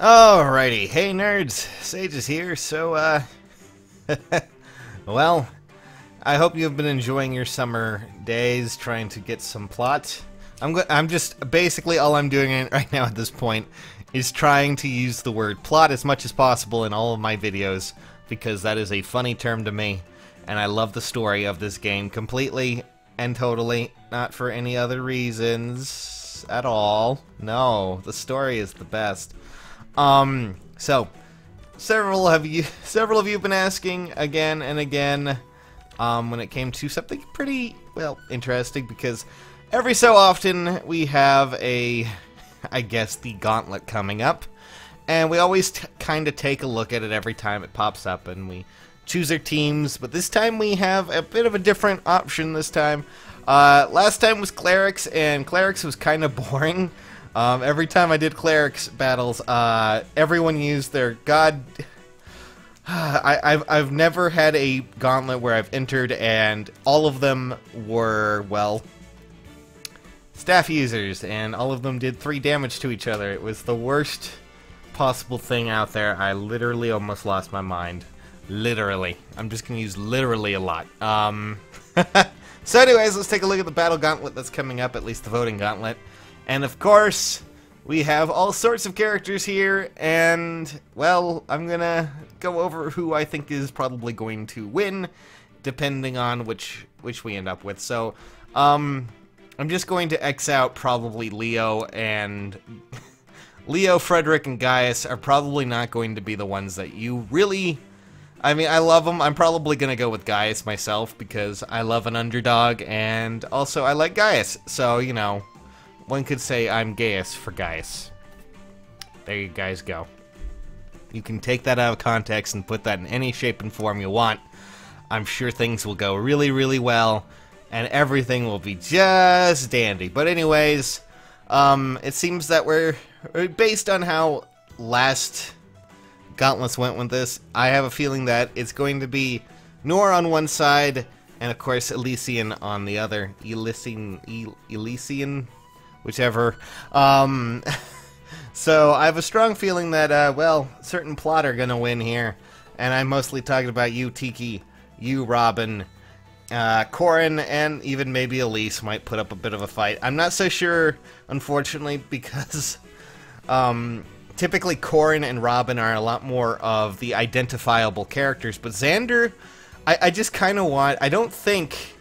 Alrighty, hey nerds, Sage is here, so, well, I hope you've been enjoying your summer days, trying to get some plot. I'm just, basically all I'm doing right now at this point is trying to use the word plot as much as possible in all of my videos, because that is a funny term to me, and I love the story of this game completely and totally, not for any other reasons at all. No, the story is the best. So several of you have been asking again and again when it came to something pretty, well, interesting, because every so often we have I guess, the Gauntlet coming up, and we always kind of take a look at it every time it pops up, and we choose our teams, but this time we have a bit of a different option this time. Last time was Clerics, and Clerics was kind of boring. Every time I did Clerics battles, everyone used their god. I've never had a Gauntlet where I've entered and all of them were, well, staff users, and all of them did 3 damage to each other. It was the worst possible thing out there. I literally almost lost my mind. Literally. I'm just gonna use literally a lot. So anyways, let's take a look at the battle gauntlet that's coming up, at least the voting gauntlet. And of course, we have all sorts of characters here, and, well, I'm gonna go over who I think is probably going to win, depending on which we end up with. So, I'm just going to X out probably Leo, and Leo, Frederick, and Gaius are probably not going to be the ones that you really... I mean, I love them. I'm probably gonna go with Gaius myself, because I love an underdog, and also I like Gaius, so, you know... One could say I'm Gaius for Gaius. There you guys go. You can take that out of context and put that in any shape and form you want. I'm sure things will go really, really well, and everything will be just dandy. But anyways, it seems that we're based on how last Gauntlets went with this, I have a feeling that it's going to be Nor on one side, and of course Elysian on the other. Elysian? Whichever. So I have a strong feeling that, well, certain plot are gonna win here. And I'm mostly talking about you, Tiki, you, Robin, Corin, and even maybe Elise might put up a bit of a fight. I'm not so sure, unfortunately, because typically Corin and Robin are a lot more of the identifiable characters, but Xander, I just kind of want... I don't think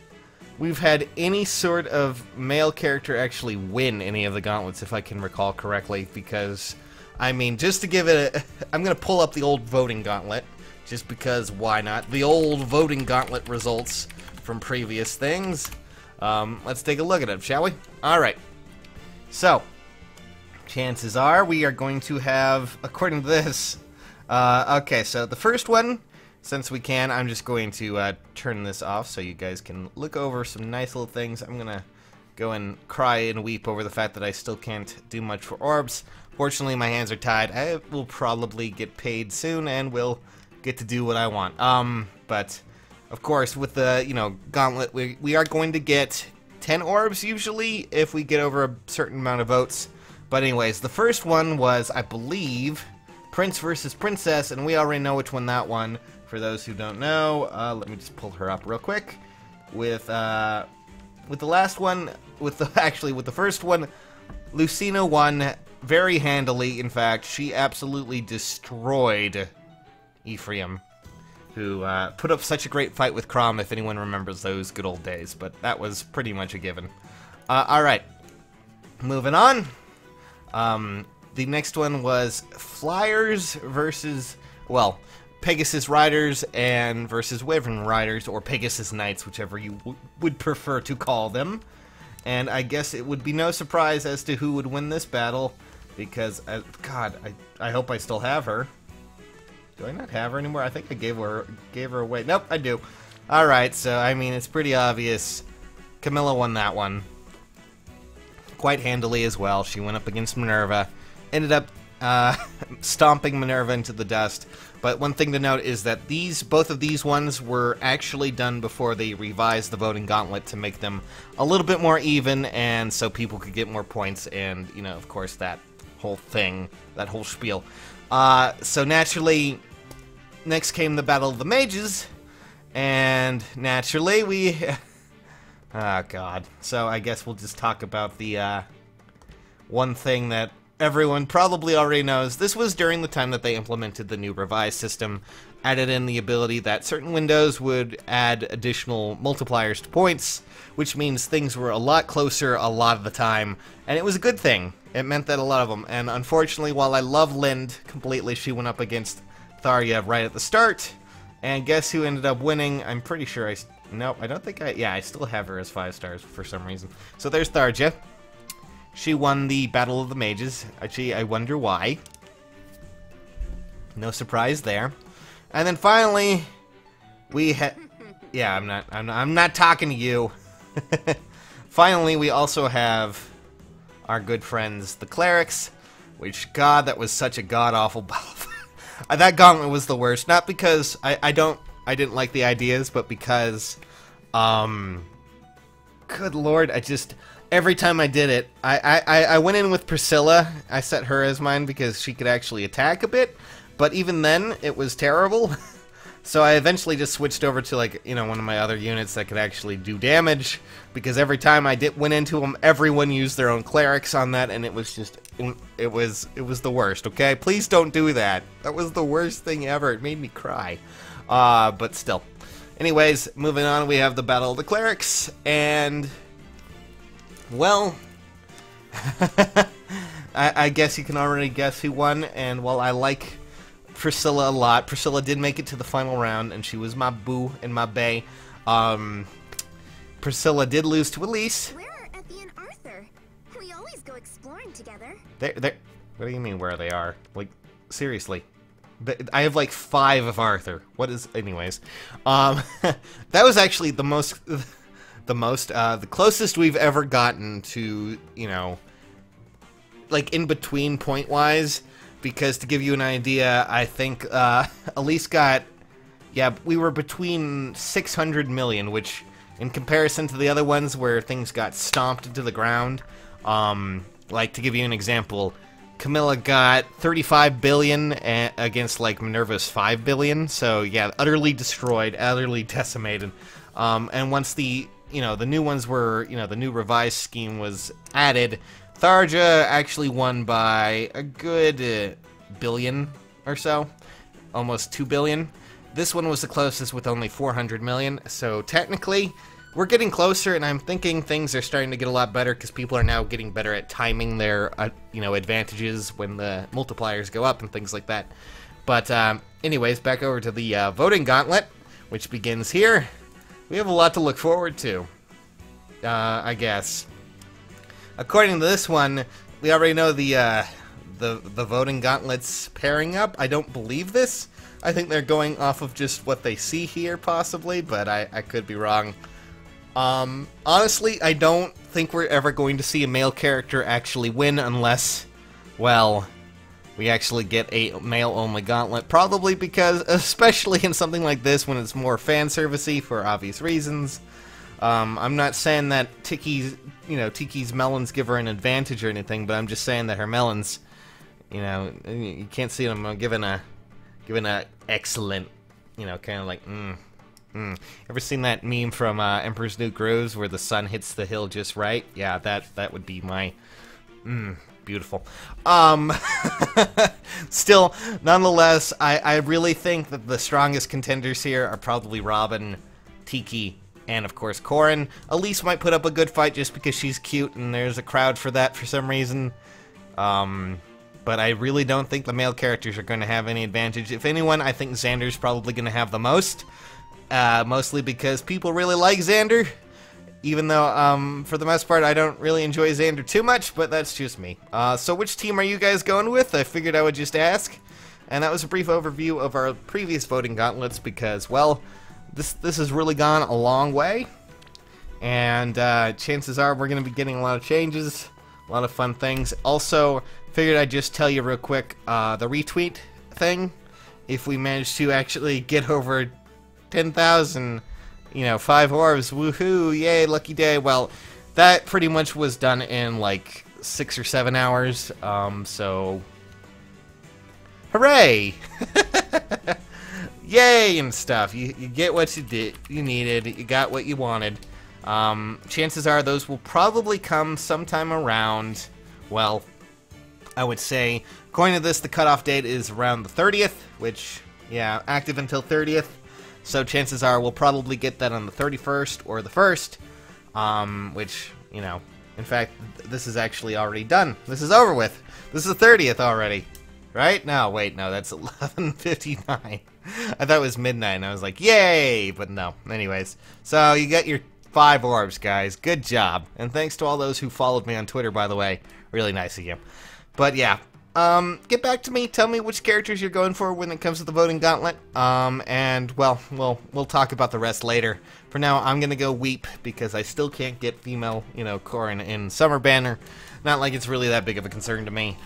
we've had any sort of male character actually win any of the gauntlets, if I can recall correctly, because, I mean, just to give it a... I'm going to pull up the old voting gauntlet, just because, why not? The old voting gauntlet results from previous things. Let's take a look at it, shall we? Alright. So, chances are we are going to have, according to this... okay, so the first one... Since we can, I'm just going to turn this off so you guys can look over some nice little things. I'm gonna go and cry and weep over the fact that I still can't do much for orbs. Fortunately, my hands are tied. I will probably get paid soon and will get to do what I want. But, of course, with the, you know, gauntlet, we are going to get 10 orbs, usually, if we get over a certain amount of votes. But anyways, the first one was, I believe, Prince versus Princess, and we already know which one that one. For those who don't know, let me just pull her up real quick. With the last one, with the first one, Lucina won very handily. In fact, she absolutely destroyed Ephraim, who put up such a great fight with Crom, if anyone remembers those good old days. But that was pretty much a given. Alright, moving on. The next one was Flyers versus, well, Pegasus Riders and versus Wyvern Riders, or Pegasus Knights, whichever you would prefer to call them. And I guess it would be no surprise as to who would win this battle, because, God, I hope I still have her. Do I not have her anymore? I think I gave her away. Nope, I do. Alright, so, I mean, it's pretty obvious. Camilla won that one. Quite handily as well. She went up against Minerva. Ended up stomping Minerva into the dust. But one thing to note is that both of these ones were actually done before they revised the voting gauntlet to make them a little bit more even, and so people could get more points, and, you know, of course, that whole thing, that whole spiel. So naturally, next came the Battle of the Mages, and naturally we... oh god. So I guess we'll just talk about the one thing that everyone probably already knows. This was during the time that they implemented the new revised system, added in the ability that certain windows would add additional multipliers to points, which means things were a lot closer a lot of the time, and it was a good thing. It meant that a lot of them, and unfortunately, while I love Lind completely, she went up against Tharja right at the start, and guess who ended up winning? I'm pretty sure nope, I don't think yeah, I still have her as 5 stars for some reason. So there's Tharja. She won the Battle of the Mages. Actually, I wonder why. No surprise there. And then finally, we had... yeah, I'm not talking to you. Finally, we also have our good friends, the Clerics, which, god, that was such a god-awful battle. That gauntlet was the worst. Not because I didn't like the ideas, but because, good lord, every time I did it, I went in with Priscilla. I set her as mine because she could actually attack a bit, but even then, it was terrible. So I eventually just switched over to, like, you know, one of my other units that could actually do damage, because every time I went into them, everyone used their own clerics on that, and it was just, it was the worst, okay? Please don't do that. That was the worst thing ever. It made me cry. But still. Anyways, moving on, we have the Battle of the Clerics, and... well, I guess you can already guess who won, and while I like Priscilla a lot, Priscilla did make it to the final round, and she was my boo and my bae. Priscilla did lose to Elise. Where are Effie and Arthur? We always go exploring together. They're, what do you mean where they are? Like, seriously. I have like 5 of Arthur. What is... anyways. That was actually the closest we've ever gotten to, you know, like in between point-wise, because to give you an idea, I think Elise got, yeah, we were between 600 million, which in comparison to the other ones where things got stomped into the ground, like to give you an example, Camilla got 35 billion against like Minerva's 5 billion, so yeah, utterly destroyed, utterly decimated, and once the new ones were, the new revised scheme was added, Tharja actually won by a good billion or so. Almost 2 billion. This one was the closest with only 400 million, so technically, we're getting closer, and I'm thinking things are starting to get a lot better, because people are now getting better at timing their, advantages when the multipliers go up and things like that. But, anyways, back over to the voting gauntlet, which begins here. We have a lot to look forward to, I guess. According to this one, we already know the voting gauntlets pairing up. I don't believe this. I think they're going off of just what they see here, possibly, but I could be wrong. Honestly, I don't think we're ever going to see a male character actually win unless, well, we actually get a male-only gauntlet. Probably because, especially in something like this, when it's more fan-servicey for obvious reasons. I'm not saying that Tiki's melons give her an advantage or anything, but I'm just saying that her melons, you can't see them given a excellent, kind of like, Ever seen that meme from Emperor's New Groove where the sun hits the hill just right? Yeah, that would be my, beautiful. Still, nonetheless, I really think that the strongest contenders here are probably Robin, Tiki, and of course Corin. Elise might put up a good fight just because she's cute and there's a crowd for that for some reason. But I really don't think the male characters are going to have any advantage. If anyone, I think Xander's probably going to have the most. Mostly because people really like Xander. Even though, for the most part, I don't really enjoy Xander too much, but that's just me. So which team are you guys going with? I figured I would just ask. And that was a brief overview of our previous voting gauntlets because, well, this has really gone a long way. And chances are we're going to be getting a lot of changes, a lot of fun things. Also, figured I'd just tell you real quick, the retweet thing, if we manage to actually get over 10,000, 5 orbs, woohoo, yay, lucky day. Well, that pretty much was done in like 6 or 7 hours. So hooray! Yay and stuff. You get what you needed. You got what you wanted. Chances are those will probably come sometime around, well, I would say, according to this, the cutoff date is around the 30th, which, yeah, active until 30th. So chances are we'll probably get that on the 31st or the 1st, which, you know, in fact, this is actually already done. This is over with. This is the 30th already. Right? No, wait, no, that's 11:59. I thought it was midnight, and I was like, yay! But no. Anyways, so you get your 5 orbs, guys. Good job. And thanks to all those who followed me on Twitter, by the way. Really nice of you. But yeah, get back to me. Tell me which characters you're going for when it comes to the voting gauntlet. And, well, we'll talk about the rest later. For now, I'm going to go weep, because I still can't get female, you know, Corin in Summer Banner. Not like it's really that big of a concern to me.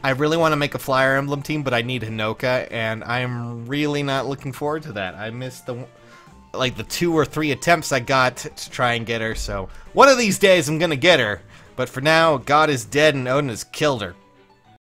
I really want to make a Flyer Emblem team, but I need Hinoka, and I'm really not looking forward to that. I missed the 2 or 3 attempts I got to try and get her, so one of these days I'm gonna get her. But for now, God is dead and Odin has killed her.